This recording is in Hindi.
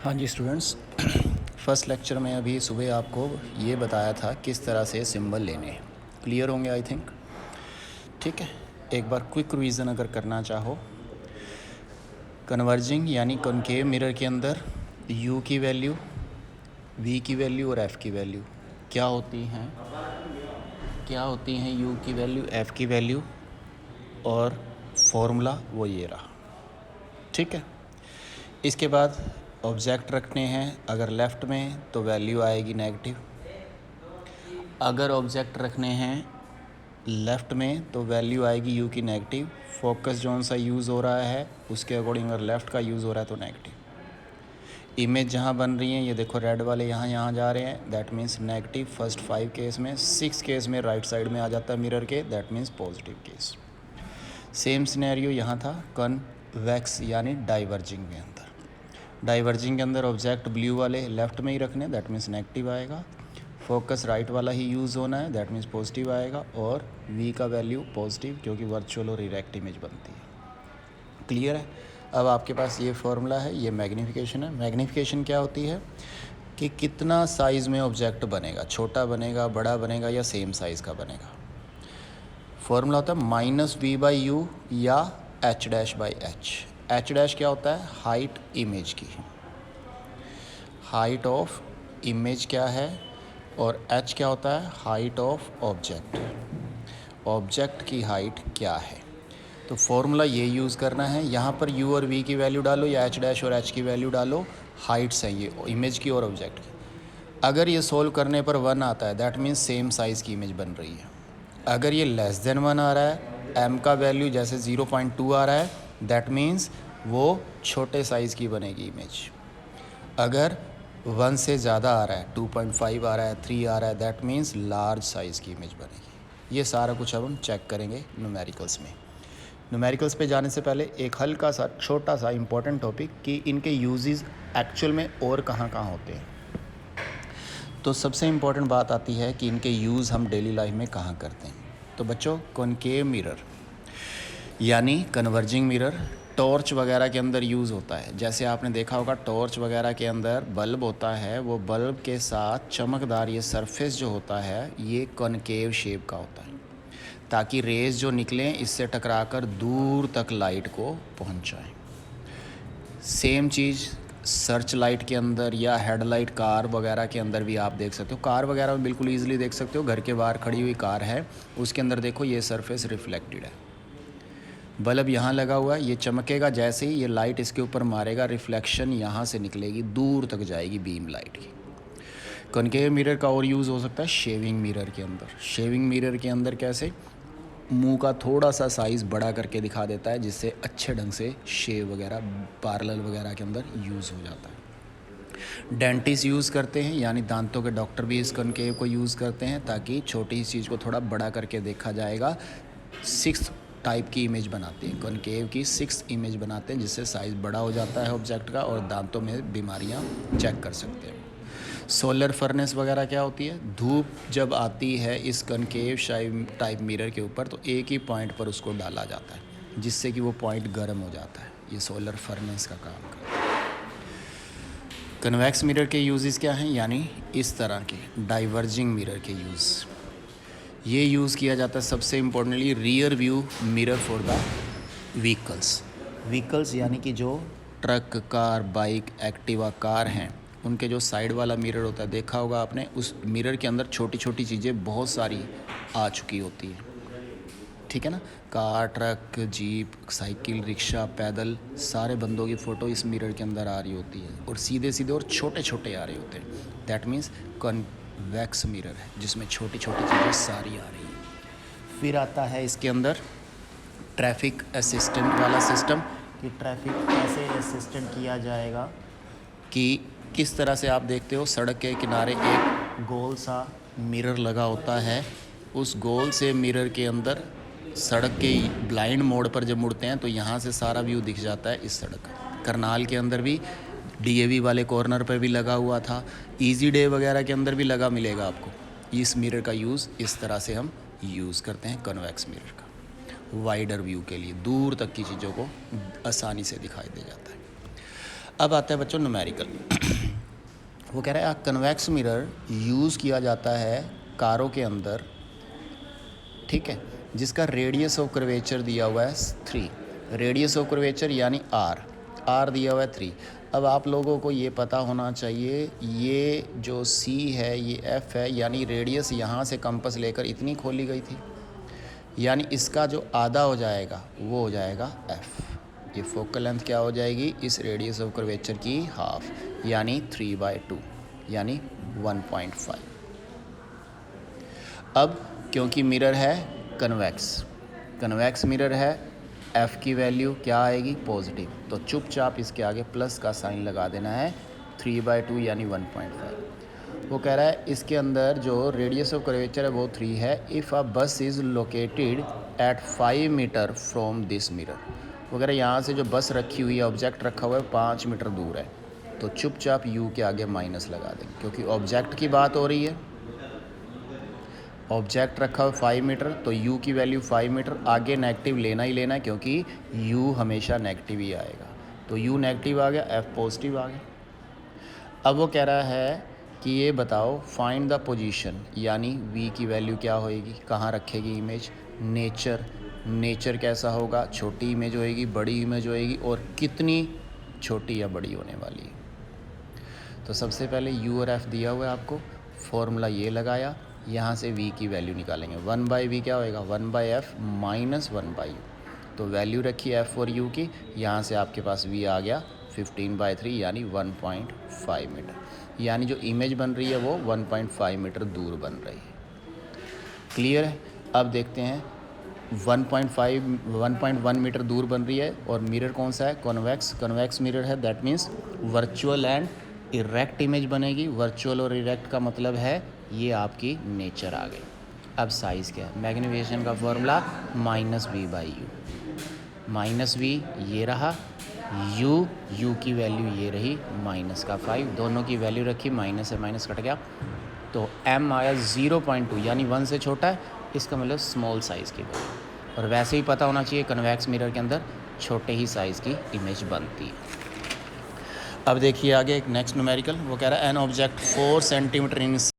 हाँ जी स्टूडेंट्स, फर्स्ट लेक्चर में अभी सुबह आपको ये बताया था किस तरह से सिंबल लेने हैं। क्लियर होंगे आई थिंक। ठीक है, एक बार क्विक रिवीजन अगर करना चाहो, कन्वर्जिंग यानी कॉनकेव मिरर के अंदर u की वैल्यू, v की वैल्यू और f की वैल्यू क्या होती हैं u की वैल्यू, f की वैल्यू, और फॉर्मूला वो ये रहा। ठीक है, इसके बाद ऑब्जेक्ट रखने हैं। अगर लेफ़्ट में तो वैल्यू आएगी नेगेटिव, अगर ऑब्जेक्ट रखने हैं लेफ़्ट में तो वैल्यू आएगी u की नेगेटिव। फोकस जोन सा यूज़ हो रहा है उसके अकॉर्डिंग अगर लेफ़्ट का यूज़ हो रहा है तो नेगेटिव। इमेज जहाँ बन रही हैं ये देखो, रेड वाले यहाँ जा रहे हैं, that means negative first 5 case में। 6 केस में राइट साइड में आ जाता है मिरर के, that means positive case. Same scenario यहाँ था कन्वेक्स यानी डाइवर्जिंग के अंदर। डाइवर्जिंग के अंदर ऑब्जेक्ट ब्लू वाले लेफ़्ट में ही रखने, दैट मीन्स नेगेटिव आएगा। फोकस राइट वाला ही यूज़ होना है, दैट मीन्स पॉजिटिव आएगा। और v का वैल्यू पॉजिटिव, क्योंकि वर्चुअल और इरेक्ट इमेज बनती है। क्लियर है। अब आपके पास ये फॉर्मूला है, ये मैग्नीफिकेशन है। मैग्नीफिकेशन क्या होती है कि कितना साइज़ में ऑब्जेक्ट बनेगा, छोटा बनेगा, बड़ा बनेगा या सेम साइज़ का बनेगा। फॉर्मूला होता है -v/u या h'/h। h' क्या होता है? हाइट इमेज की, हाइट ऑफ इमेज क्या है, और h क्या होता है? हाइट ऑफ ऑब्जेक्ट, ऑब्जेक्ट की हाइट क्या है। तो फॉर्मूला ये यूज़ करना है। यहाँ पर u और v की वैल्यू डालो या h' और h की वैल्यू डालो। हाइट्स हैं ये इमेज की और ऑब्जेक्ट की। अगर ये सोल्व करने पर 1 आता है, दैट मीन्स सेम साइज़ की इमेज बन रही है। अगर ये लेस देन 1 आ रहा है, m का वैल्यू जैसे 0.2 आ रहा है, दैट मीन्स वो छोटे साइज़ की बनेगी इमेज। अगर 1 से ज़्यादा आ रहा है, 2.5 आ रहा है, 3 आ रहा है, दैट मीन्स लार्ज साइज़ की इमेज बनेगी। ये सारा कुछ अब हम चेक करेंगे न्यूमेरिकल्स में। न्यूमेरिकल्स पे जाने से पहले एक हल्का सा छोटा सा इम्पोर्टेंट टॉपिक कि इनके यूजेस एक्चुअल में और कहाँ कहाँ होते हैं। तो सबसे इम्पोर्टेंट बात आती है कि इनके यूज़ हम डेली लाइफ में कहाँ करते हैं। तो बच्चों, कॉनकेव मिरर यानी कन्वर्जिंग मिरर टॉर्च वगैरह के अंदर यूज़ होता है। जैसे आपने देखा होगा टॉर्च वगैरह के अंदर बल्ब होता है, वो बल्ब के साथ चमकदार ये सरफेस जो होता है ये कॉनकेव शेप का होता है, ताकि रेज़ जो निकलें इससे टकराकर दूर तक लाइट को पहुंचाएं। सेम चीज़ सर्च लाइट के अंदर या हेडलाइट कार वगैरह के अंदर भी आप देख सकते हो। कार वगैरह में बिल्कुल ईजिली देख सकते हो। घर के बाहर खड़ी हुई कार है, उसके अंदर देखो ये सरफेस रिफ्लेक्टेड है। बल्ब यहाँ लगा हुआ है, ये चमकेगा, जैसे ही ये लाइट इसके ऊपर मारेगा रिफ्लेक्शन यहाँ से निकलेगी, दूर तक जाएगी बीम लाइट की। कॉनकेव मिरर का और यूज़ हो सकता है शेविंग मिरर के अंदर। शेविंग मिरर के अंदर कैसे? मुंह का थोड़ा सा साइज़ बड़ा करके दिखा देता है, जिससे अच्छे ढंग से शेव वगैरह पार्लर वगैरह के अंदर यूज़ हो जाता है। डेंटिस्ट यूज़ करते हैं, यानी दांतों के डॉक्टर भी इस कॉनकेव को यूज़ करते हैं, ताकि छोटी चीज़ को थोड़ा बड़ा करके देखा जाएगा। 6 टाइप की इमेज बनाते हैं, कॉनकेव की 6 इमेज बनाते हैं, जिससे साइज़ बड़ा हो जाता है ऑब्जेक्ट का और दांतों में बीमारियां चेक कर सकते हैं। सोलर फर्नेस वगैरह क्या होती है? धूप जब आती है इस कनकेव टाइप मिरर के ऊपर तो एक ही पॉइंट पर उसको डाला जाता है, जिससे कि वो पॉइंट गर्म हो जाता है। ये सोलर फर्नेस का काम करता है। कन्वेक्स मिरर के यूजेस क्या हैं? यानी इस तरह के डाइवर्जिंग मिरर के यूज़। ये यूज़ किया जाता है सबसे importantly rear view mirror for the vehicles यानी कि जो truck, car, bike, Activa, car हैं, उनके जो साइड वाला मिरर होता है, देखा होगा आपने, उस मिरर के अंदर छोटी छोटी चीज़ें बहुत सारी आ चुकी होती हैं। ठीक है ना? Car, truck, jeep, cycle, rickshaw, पैदल, सारे बंदों की फ़ोटो इस मिरर के अंदर आ रही होती है, और सीधे सीधे और छोटे छोटे आ रहे होते हैं। दैट मीन्स कन्वेक्स मिरर है, जिसमें छोटी छोटी चीज़ें सारी आ रही हैं। फिर आता है इसके अंदर ट्रैफिक असिस्टेंट वाला सिस्टम, कि ट्रैफिक कैसे असिस्टेंट किया जाएगा, कि किस तरह से आप देखते हो सड़क के किनारे एक गोल सा मिरर लगा होता है। उस गोल से मिरर के अंदर सड़क के ब्लाइंड मोड पर जब मुड़ते हैं तो यहाँ से सारा व्यू दिख जाता है इस सड़क का। करनाल के अंदर भी डीएवी वाले कॉर्नर पर भी लगा हुआ था, इजी डे वगैरह के अंदर भी लगा मिलेगा आपको। इस मिरर का यूज़ इस तरह से हम यूज़ करते हैं कन्वेक्स मिरर का, वाइडर व्यू के लिए, दूर तक की चीज़ों को आसानी से दिखाई दे जाता है। अब आता है बच्चों न्यूमेरिकल। वो कह रहा है कन्वेक्स मिरर यूज़ किया जाता है कारों के अंदर, ठीक है, जिसका रेडियस ऑफ कर्वेचर दिया हुआ है 3। रेडियस ऑफ कर्वेचर यानी आर दिया हुआ है 3। अब आप लोगों को ये पता होना चाहिए, ये जो सी है ये एफ़ है, यानी रेडियस यहाँ से कंपास लेकर इतनी खोली गई थी, यानी इसका जो आधा हो जाएगा वो हो जाएगा एफ़। ये फोकल लेंथ क्या हो जाएगी इस रेडियस ऑफ कर्वेचर की हाफ, यानी 3/2 यानी 1.5। अब क्योंकि मिरर है कन्वेक्स मिरर है, एफ़ की वैल्यू क्या आएगी पॉजिटिव, तो चुपचाप इसके आगे प्लस का साइन लगा देना है, 3/2 यानी 1.5। वो कह रहा है इसके अंदर जो रेडियस ऑफ कर्वेचर है वो 3 है। If a bus is located at 5 metre from this mirror, वो कह रहा है यहाँ से जो बस रखी हुई है, ऑब्जेक्ट रखा हुआ है 5 मीटर दूर है, तो चुपचाप यू के आगे माइनस लगा देंगे, क्योंकि ऑब्जेक्ट की बात हो रही है। ऑब्जेक्ट रखा हुआ 5 मीटर, तो u की वैल्यू 5 मीटर, आगे नेगेटिव लेना ही लेना है, क्योंकि u हमेशा नेगेटिव ही आएगा, तो u नेगेटिव आ गया, f पॉजिटिव आ गया। अब वो कह रहा है कि ये बताओ फाइंड द पोजीशन, यानी v की वैल्यू क्या होएगी, कहाँ रखेगी इमेज, नेचर कैसा होगा, छोटी इमेज होएगी बड़ी इमेज होएगी, और कितनी छोटी या बड़ी होने वाली है। तो सबसे पहले u और f दिया हुआ है आपको, फॉर्मूला ये लगाया, यहाँ से v की वैल्यू निकालेंगे, 1/v क्या होएगा 1/f माइनस 1/u, तो वैल्यू रखी f और u की, यहाँ से आपके पास v आ गया 15/3 यानी 1.5 मीटर, यानी जो इमेज बन रही है वो 1.5 मीटर दूर बन रही है। क्लियर है। अब देखते हैं 1.1 मीटर दूर बन रही है, और मिरर कौन सा है कन्वेक्स मिरर है, that means virtual and erect image बनेगी। वर्चुअल और इरेक्ट का मतलब है ये आपकी नेचर आ गई। अब साइज़ क्या है, मैग्नीफिकेशन का फॉर्मूला -v/u, -v ये रहा, u की वैल्यू ये रही -5, दोनों की वैल्यू रखी, माइनस से माइनस कट गया, तो m आया 0.2 यानी 1 से छोटा है, इसका मतलब स्मॉल साइज़ की वैल्यू। और वैसे ही पता होना चाहिए कन्वेक्स मिरर के अंदर छोटे ही साइज़ की इमेज बनती है। अब देखिए आगे एक नेक्स्ट न्यूमेरिकल, वो कह रहा है एन ऑब्जेक्ट 4 सेंटीमीटर इन